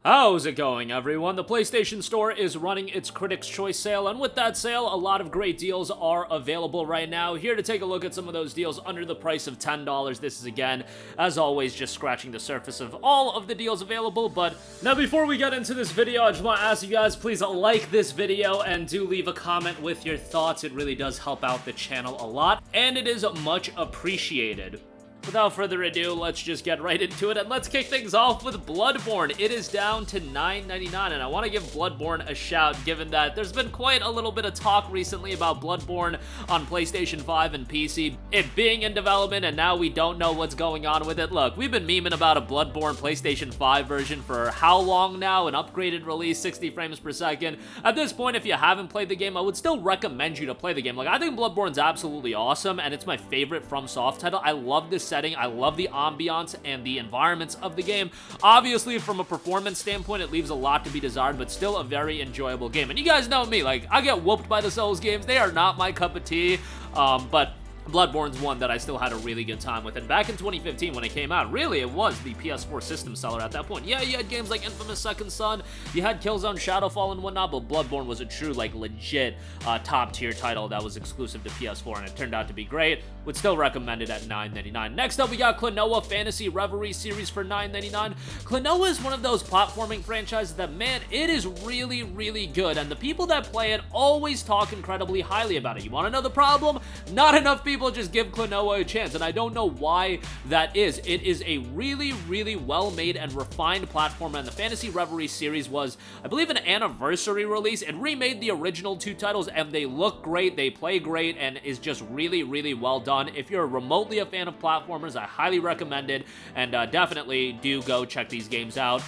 How's it going, everyone? The PlayStation Store is running its Critics' Choice sale, and with that sale, a lot of great deals are available right now. Here to take a look at some of those deals under the price of $10. This is, again, as always, just scratching the surface of all of the deals available. But now, before we get into this video, I just want to ask you guys, please like this video and do leave a comment with your thoughts. It really does help out the channel a lot, and it is much appreciated. Without further ado, let's just get right into it, and let's kick things off with Bloodborne. It is down to $9.99, and I want to give Bloodborne a shout, given that there's been quite a little bit of talk recently about Bloodborne on PlayStation 5 and PC, it being in development, and now we don't know what's going on with it. Look, we've been memeing about a Bloodborne PlayStation 5 version for how long now? An upgraded release, 60 frames per second. At this point, if you haven't played the game, I would still recommend you to play the game. Like, I think Bloodborne's absolutely awesome, and it's my favorite FromSoft title. I love this setting. I love the ambiance and the environments of the game. Obviously, from a performance standpoint, it leaves a lot to be desired, but still a very enjoyable game. And you guys know me, like, I get whooped by the Souls games. They are not my cup of tea, but Bloodborne's one that I still had a really good time with. And back in 2015 when it came out, really, it was the PS4 system seller at that point. Yeah, you had games like Infamous Second Son, you had Killzone Shadowfall and whatnot, but Bloodborne was a true, like, legit top-tier title that was exclusive to PS4, and it turned out to be great. Would still recommend it at $9.99. Next up, we got KLONOA Phantasy Reverie series for $9.99. KLONOA is one of those platforming franchises that, man, it is really, really good, and the people that play it always talk incredibly highly about it. You want to know the problem? Not enough people just give KLONOA a chance, and I don't know why that is. It is a really, really well-made and refined platform, and the Phantasy Reverie series was, I believe, an anniversary release. It remade the original two titles, and they look great, they play great, and is just really, really well done. If you're remotely a fan of platformers, I highly recommend it, and definitely do go check these games out.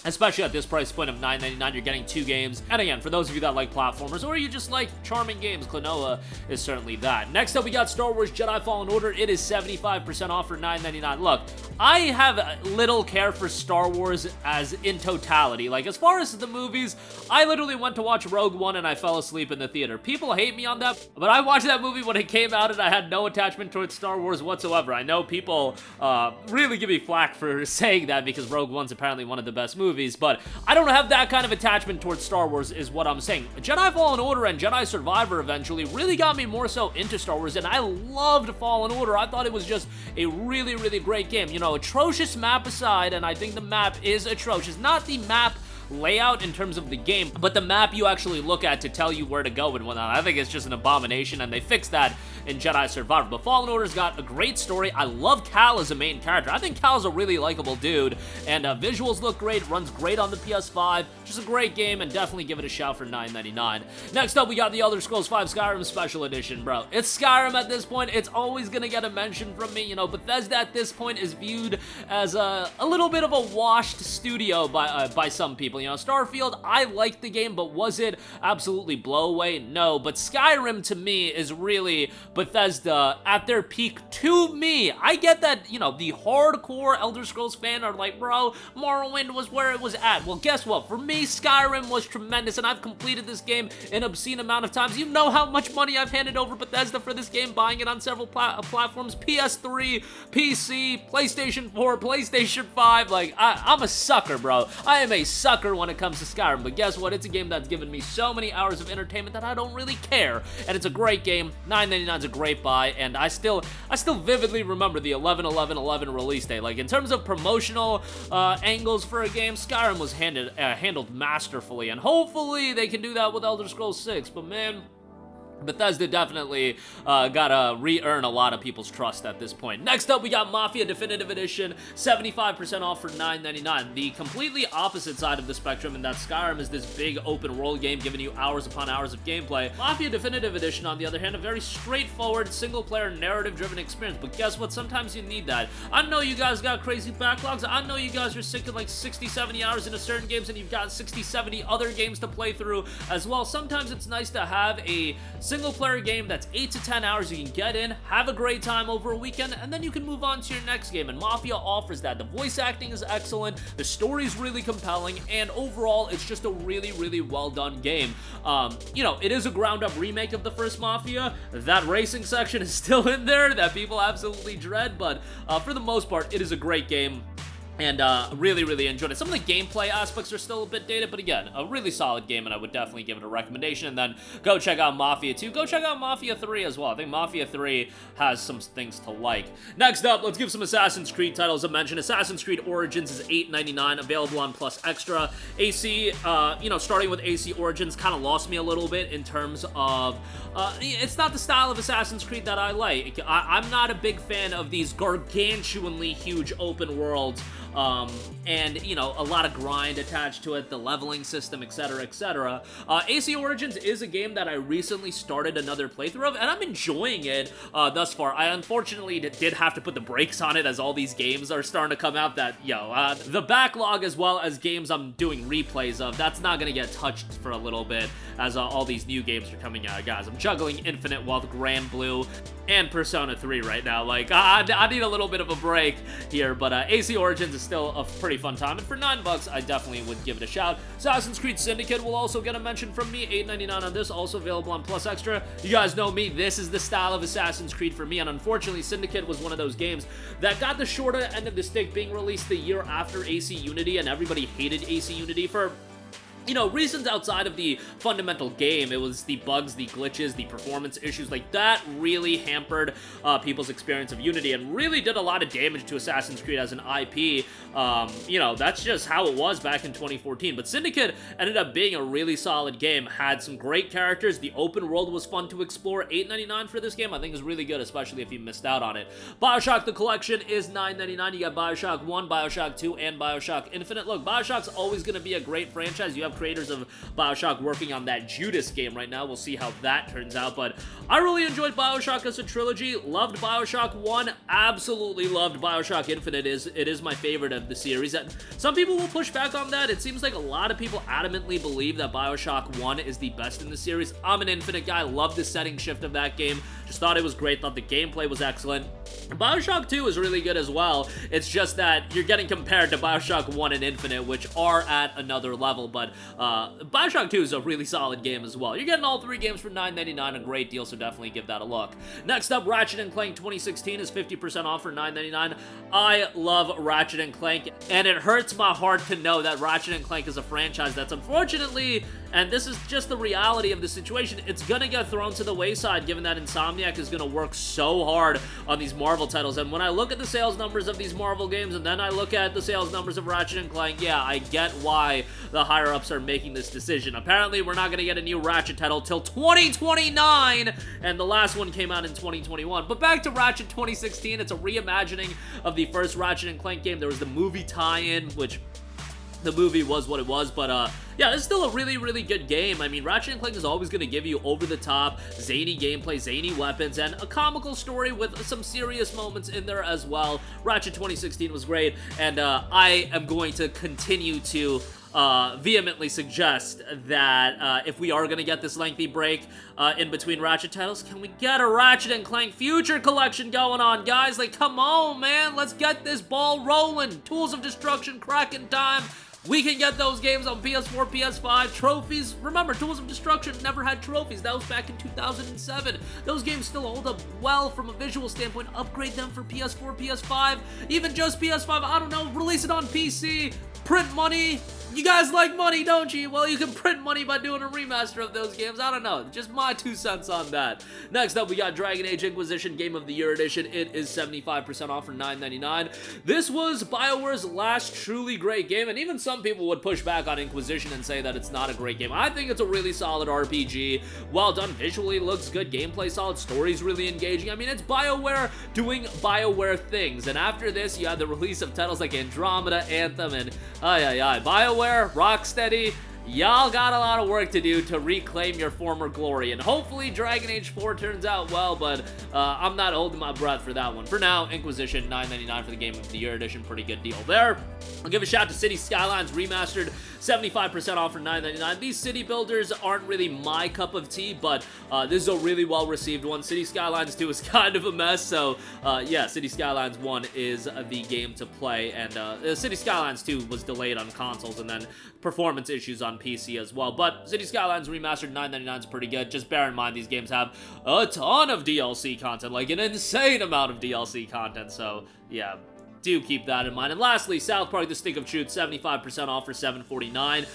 Especially at this price point of $9.99, you're getting 2 games. And again, for those of you that like platformers, or you just like charming games, KLONOA is certainly that. Next up, we got Star Wars Jedi Fallen Order. It is 75% off for $9.99. Look, I have little care for Star Wars as in totality. Like, as far as the movies, I literally went to watch Rogue One and I fell asleep in the theater. People hate me on that, but I watched that movie when it came out and I had no attachment towards Star Wars whatsoever. I know people really give me flack for saying that because Rogue One's apparently one of the best movies, but I don't have that kind of attachment towards Star Wars is what I'm saying. Jedi Fallen Order and Jedi Survivor eventually really got me more so into Star Wars, and I loved Fallen Order. I thought it was just a really, really great game. You know, atrocious map aside, and I think the map is atrocious. Not the map layout in terms of the game, but the map you actually look at to tell you where to go and whatnot. I think it's just an abomination, and they fixed that in Jedi Survivor. But Fallen Order's got a great story. I love Cal as a main character. I think Cal's a really likable dude, and visuals look great, runs great on the PS5. Just a great game, and definitely give it a shout for $9.99. Next up, we got the Elder Scrolls V Skyrim Special Edition, bro. It's Skyrim at this point. It's always gonna get a mention from me. You know, Bethesda at this point is viewed as a little bit of a washed studio by some people. You know, Starfield, I liked the game, but was it absolutely blow away? No, but Skyrim to me is really Bethesda at their peak to me. I get that, you know, the hardcore Elder Scrolls fan are like, bro, Morrowind was where it was at. Well, guess what? For me, Skyrim was tremendous, and I've completed this game an obscene amount of times. You know how much money I've handed over Bethesda for this game, buying it on several platforms, PS3, PC, PlayStation 4, PlayStation 5. Like, I'm a sucker, bro. I am a sucker when it comes to Skyrim, but guess what? It's a game that's given me so many hours of entertainment that I don't really care, and it's a great game. $9.99 is a great buy, and I still vividly remember the 11/11/11 release day. Like, in terms of promotional angles for a game, Skyrim was handled masterfully, and hopefully they can do that with Elder Scrolls 6, but man, Bethesda definitely gotta re-earn a lot of people's trust at this point. Next up, we got Mafia Definitive Edition, 75% off for $9.99. The completely opposite side of the spectrum in that Skyrim is this big open world game giving you hours upon hours of gameplay. Mafia Definitive Edition, on the other hand, a very straightforward, single-player, narrative-driven experience, but guess what? Sometimes you need that. I know you guys got crazy backlogs. I know you guys are sinking like 60, 70 hours into certain games, and you've got 60, 70 other games to play through as well. Sometimes it's nice to have a single-player game that's 8 to 10 hours you can get in, have a great time over a weekend, and then you can move on to your next game, and Mafia offers that. The voice acting is excellent, the story's really compelling, and overall, it's just a really, really well-done game. You know, it is a ground-up remake of the first Mafia. That racing section is still in there that people absolutely dread, but for the most part, it is a great game. and really enjoyed it. Some of the gameplay aspects are still a bit dated, but again, a really solid game, and I would definitely give it a recommendation. And then go check out Mafia 2. Go check out Mafia 3 as well. I think Mafia 3 has some things to like. Next up, let's give some Assassin's Creed titles a mention. Assassin's Creed Origins is $8.99, available on Plus Extra. AC, starting with AC Origins kind of lost me a little bit in terms of, it's not the style of Assassin's Creed that I like. I'm not a big fan of these gargantuanly huge open worlds, and, a lot of grind attached to it, the leveling system, etc., etc. AC Origins is a game that I recently started another playthrough of, and I'm enjoying it thus far. I unfortunately did have to put the brakes on it as all these games are starting to come out that, the backlog as well as games I'm doing replays of, that's not going to get touched for a little bit as all these new games are coming out. Guys, I'm juggling Infinite Wealth, Grand Blue, and Persona 3 right now. Like, I need a little bit of a break here, but AC Origins is still a pretty fun time, and for $9, I definitely would give it a shout. Assassin's Creed Syndicate will also get a mention from me, $8.99 on this, also available on Plus Extra. You guys know me, this is the style of Assassin's Creed for me, and unfortunately, Syndicate was one of those games that got the shorter end of the stick, being released the year after AC Unity, and everybody hated AC Unity for reasons outside of the fundamental game. It was the bugs, the glitches, the performance issues, like that really hampered people's experience of Unity and really did a lot of damage to Assassin's Creed as an IP. That's just how it was back in 2014. But Syndicate ended up being a really solid game, had some great characters, the open world was fun to explore. $8.99 for this game I think is really good, especially if you missed out on it. BioShock the Collection is $9.99. You got BioShock 1, BioShock 2, and BioShock Infinite. Look, BioShock's always going to be a great franchise. You have creators of BioShock working on that Judas game right now. We'll see how that turns out, but I really enjoyed BioShock as a trilogy. Loved BioShock 1, absolutely loved BioShock Infinite. It is my favorite of the series, and some people will push back on that. It seems like a lot of people adamantly believe that BioShock 1 is the best in the series. I'm an Infinite guy, love the setting shift of that game, just thought it was great, thought the gameplay was excellent. BioShock 2 is really good as well. It's just that you're getting compared to BioShock 1 and Infinite, which are at another level, but BioShock 2 is a really solid game as well. You're getting all three games for $9.99, a great deal, so definitely give that a look. Next up, Ratchet Clank 2016 is 50% off for $9.99. I love Ratchet Clank, and it hurts my heart to know that Ratchet Clank is a franchise that's unfortunately, and this is just the reality of the situation, it's gonna get thrown to the wayside given that Insomniac is gonna work so hard on these Marvel titles. And when I look at the sales numbers of these Marvel games and then I look at the sales numbers of Ratchet Clank, yeah, I get why the higher-ups are making this decision. Apparently, we're not going to get a new Ratchet title till 2029, and the last one came out in 2021. But back to Ratchet 2016, it's a reimagining of the first Ratchet & Clank game. There was the movie tie-in, which the movie was what it was, but yeah, it's still a really good game. I mean, Ratchet & Clank is always going to give you over-the-top, zany gameplay, zany weapons, and a comical story with some serious moments in there as well. Ratchet 2016 was great, and I am going to continue to vehemently suggest that if we are going to get this lengthy break in between Ratchet titles, can we get a Ratchet & Clank Future Collection going on, guys? Like, come on, man. Let's get this ball rolling. Tools of Destruction, Kraken Time. We can get those games on PS4, PS5, trophies. Remember, Tools of Destruction never had trophies. That was back in 2007. Those games still hold up well from a visual standpoint. Upgrade them for PS4, PS5, even just PS5. I don't know, release it on PC, print money. You guys like money, don't you? Well, you can print money by doing a remaster of those games. I don't know. Just my 2 cents on that. Next up, we got Dragon Age Inquisition Game of the Year Edition. It is 75% off for $9.99. This was BioWare's last truly great game, and even some people would push back on Inquisition and say that it's not a great game. I think it's a really solid RPG. Well done visually, looks good, gameplay solid, story's really engaging. I mean, it's BioWare doing BioWare things, and after this, you had the release of titles like Andromeda, Anthem, and BioWare, Rocksteady, y'all got a lot of work to do to reclaim your former glory, and hopefully Dragon Age 4 turns out well, but I'm not holding my breath for that one. For now, Inquisition, $9.99 for the Game of the Year Edition, pretty good deal there. I'll give a shout to City Skylines Remastered, 75% off for $9.99. These city builders aren't really my cup of tea, but this is a really well-received one. City Skylines 2 is kind of a mess, so yeah, City Skylines 1 is the game to play, and City Skylines 2 was delayed on consoles, and then performance issues on PC as well, but City Skylines Remastered, $9.99 is pretty good. Just bear in mind, these games have a ton of DLC content, like an insane amount of DLC content, so yeah, do keep that in mind. And lastly, South Park: The Stick of Truth, 75% off for $7.49.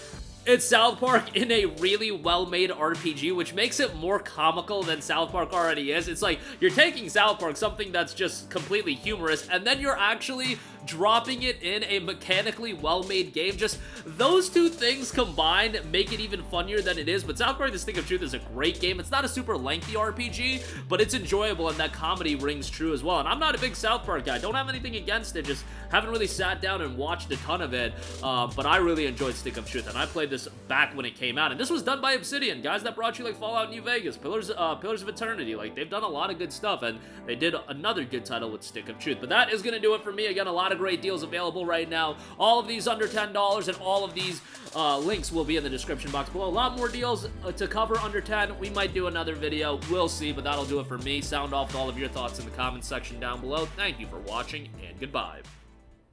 It's South Park in a really well-made RPG, which makes it more comical than South Park already is. It's like, you're taking South Park, something that's just completely humorous, and then you're actually dropping it in a mechanically well-made game. Just those two things combined make it even funnier than it is. But South Park: The Stick of Truth is a great game. It's not a super lengthy RPG, but it's enjoyable, and that comedy rings true as well. And I'm not a big South Park guy. Don't have anything against it, just haven't really sat down and watched a ton of it. But I really enjoyed Stick of Truth, and I played this back when it came out. And this was done by Obsidian, guys that brought you like Fallout New Vegas, Pillars of Eternity. Like, they've done a lot of good stuff, and they did another good title with Stick of Truth. But that is gonna do it for me. Again, a lot of great deals available right now. All of these under $10, and all of these links will be in the description box below. A lot more deals to cover under 10. We might do another video. We'll see, but that'll do it for me. Sound off with all of your thoughts in the comments section down below. Thank you for watching, and goodbye.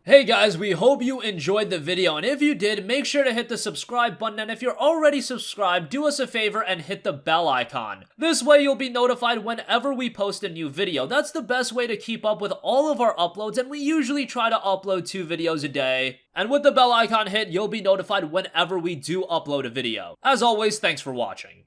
Hey guys, we hope you enjoyed the video, and if you did, make sure to hit the subscribe button, and if you're already subscribed, do us a favor and hit the bell icon. This way you'll be notified whenever we post a new video. That's the best way to keep up with all of our uploads, and we usually try to upload 2 videos a day. And with the bell icon hit, you'll be notified whenever we do upload a video. As always, thanks for watching.